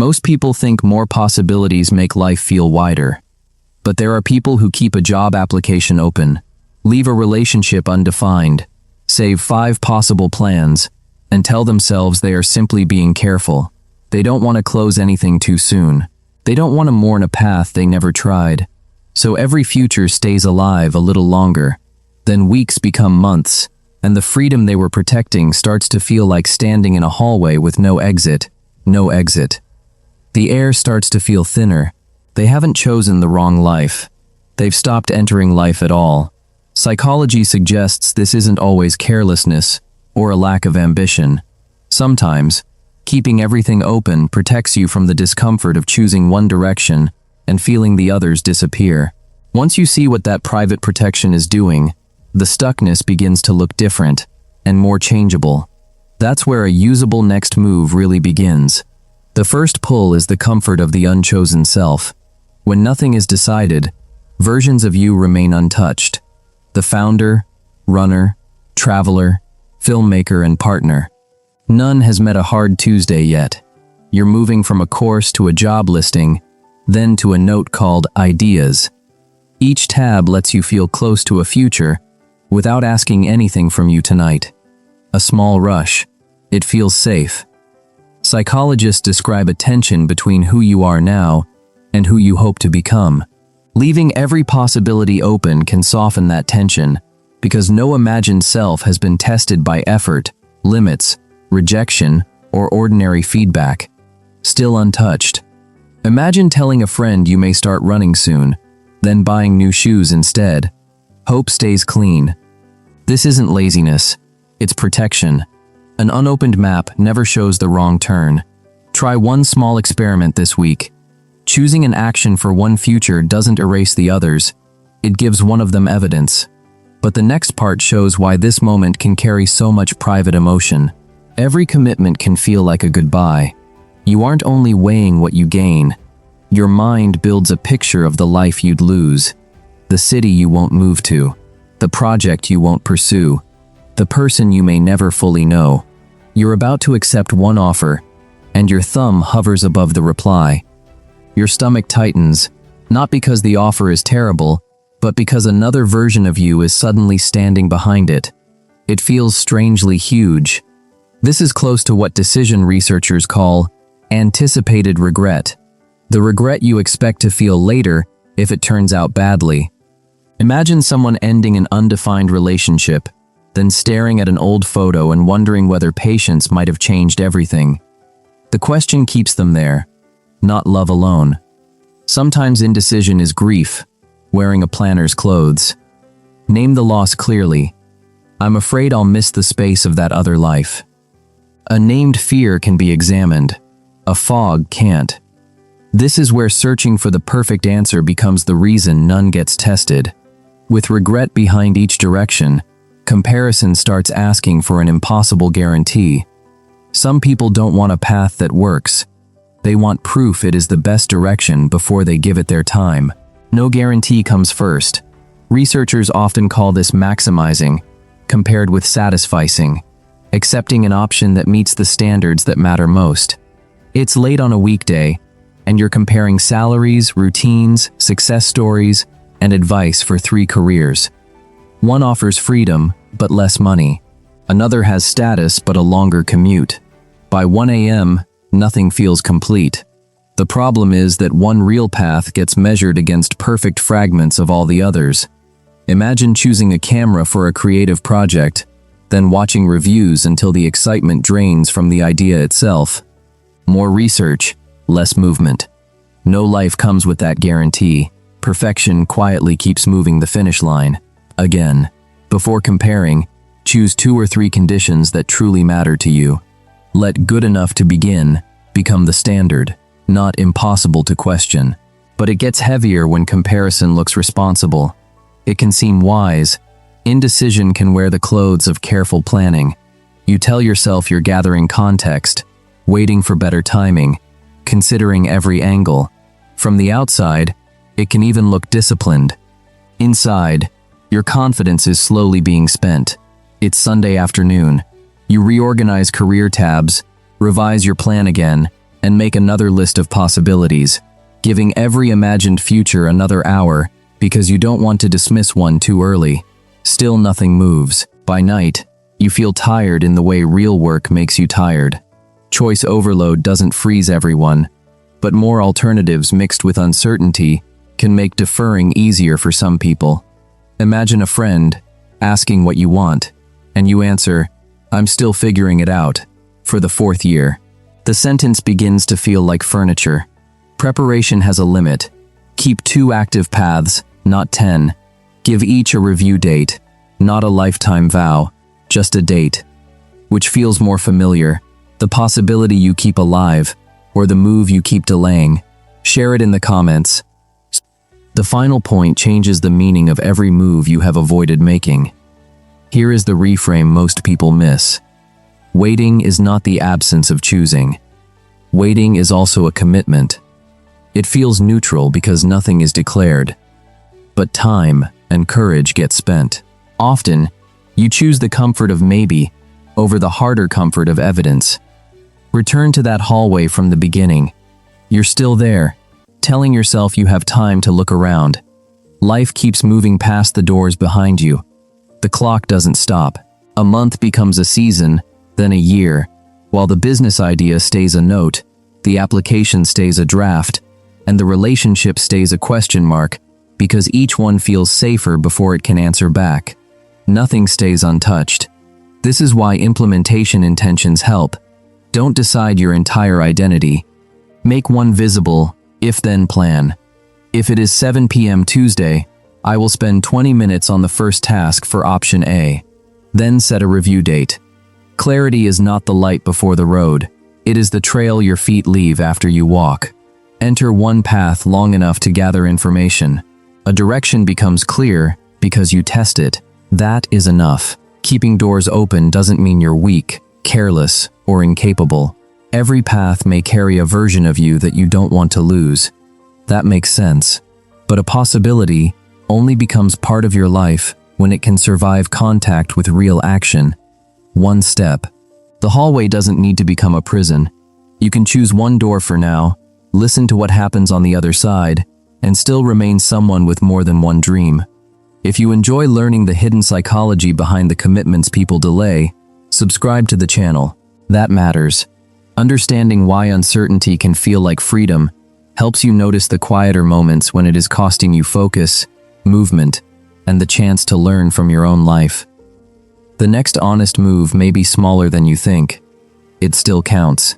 Most people think more possibilities make life feel wider. But there are people who keep a job application open, leave a relationship undefined, save 5 possible plans, and tell themselves they are simply being careful. They don't want to close anything too soon. They don't want to mourn a path they never tried. So every future stays alive a little longer. Then weeks become months, and the freedom they were protecting starts to feel like standing in a hallway with no exit. No exit. The air starts to feel thinner. They haven't chosen the wrong life. They've stopped entering life at all. Psychology suggests this isn't always carelessness or a lack of ambition. Sometimes, keeping everything open protects you from the discomfort of choosing one direction and feeling the others disappear. Once you see what that private protection is doing, the stuckness begins to look different and more changeable. That's where a usable next move really begins. The first pull is the comfort of the unchosen self. When nothing is decided, versions of you remain untouched. The founder, runner, traveler, filmmaker, and partner. None has met a hard Tuesday yet. You're moving from a course to a job listing, then to a note called Ideas. Each tab lets you feel close to a future without asking anything from you tonight. A small rush. It feels safe. Psychologists describe a tension between who you are now and who you hope to become. Leaving every possibility open can soften that tension because no imagined self has been tested by effort, limits, rejection, or ordinary feedback. Still untouched. Imagine telling a friend you may start running soon, then buying new shoes instead. Hope stays clean. This isn't laziness, it's protection. An unopened map never shows the wrong turn. Try one small experiment this week. Choosing an action for one future doesn't erase the others. It gives one of them evidence. But the next part shows why this moment can carry so much private emotion. Every commitment can feel like a goodbye. You aren't only weighing what you gain. Your mind builds a picture of the life you'd lose. The city you won't move to. The project you won't pursue. The person you may never fully know. You're about to accept one offer, and your thumb hovers above the reply. Your stomach tightens, not because the offer is terrible, but because another version of you is suddenly standing behind it. It feels strangely huge. This is close to what decision researchers call anticipated regret. The regret you expect to feel later if it turns out badly. Imagine someone ending an undefined relationship, then staring at an old photo and wondering whether patience might have changed everything. The question keeps them there, not love alone. Sometimes indecision is grief, wearing a planner's clothes. Name the loss clearly. I'm afraid I'll miss the space of that other life. A named fear can be examined. A fog can't. This is where searching for the perfect answer becomes the reason none gets tested. With regret behind each direction, comparison starts asking for an impossible guarantee. Some people don't want a path that works. They want proof it is the best direction before they give it their time. No guarantee comes first. Researchers often call this maximizing, compared with satisficing, accepting an option that meets the standards that matter most. It's late on a weekday, and you're comparing salaries, routines, success stories, and advice for 3 careers. One offers freedom, but less money. Another has status, but a longer commute. By 1 a.m., nothing feels complete. The problem is that one real path gets measured against perfect fragments of all the others. Imagine choosing a camera for a creative project, then watching reviews until the excitement drains from the idea itself. More research, less movement. No life comes with that guarantee. Perfection quietly keeps moving the finish line. Again, before comparing, choose 2 or 3 conditions that truly matter to you. Let good enough to begin become the standard, not impossible to question. But it gets heavier when comparison looks responsible. It can seem wise. Indecision can wear the clothes of careful planning. You tell yourself you're gathering context, waiting for better timing, considering every angle. From the outside, it can even look disciplined. Inside, your confidence is slowly being spent. It's Sunday afternoon. You reorganize career tabs, revise your plan again, and make another list of possibilities, giving every imagined future another hour because you don't want to dismiss one too early. Still nothing moves. By night, you feel tired in the way real work makes you tired. Choice overload doesn't freeze everyone, but more alternatives mixed with uncertainty can make deferring easier for some people. Imagine a friend asking what you want, and you answer, "I'm still figuring it out," for the fourth year. The sentence begins to feel like furniture. Preparation has a limit. Keep 2 active paths, not 10. Give each a review date, not a lifetime vow, just a date. Which feels more familiar, the possibility you keep alive, or the move you keep delaying? Share it in the comments. The final point changes the meaning of every move you have avoided making. Here is the reframe most people miss. Waiting is not the absence of choosing. Waiting is also a commitment. It feels neutral because nothing is declared. But time and courage get spent. Often, you choose the comfort of maybe over the harder comfort of evidence. Return to that hallway from the beginning. You're still there, telling yourself you have time to look around. Life keeps moving past the doors behind you. The clock doesn't stop. A month becomes a season, then a year. While the business idea stays a note, the application stays a draft, and the relationship stays a question mark, because each one feels safer before it can answer back. Nothing stays untouched. This is why implementation intentions help. Don't decide your entire identity. Make one visible, if-then plan. If it is 7 p.m. Tuesday, I will spend 20 minutes on the first task for option A. Then set a review date. Clarity is not the light before the road. It is the trail your feet leave after you walk. Enter one path long enough to gather information. A direction becomes clear because you test it. That is enough. Keeping doors open doesn't mean you're weak, careless, or incapable. Every path may carry a version of you that you don't want to lose. That makes sense. But a possibility only becomes part of your life when it can survive contact with real action. One step. The hallway doesn't need to become a prison. You can choose one door for now, listen to what happens on the other side, and still remain someone with more than one dream. If you enjoy learning the hidden psychology behind the commitments people delay, subscribe to the channel. That matters. Understanding why uncertainty can feel like freedom helps you notice the quieter moments when it is costing you focus, movement, and the chance to learn from your own life. The next honest move may be smaller than you think. It still counts.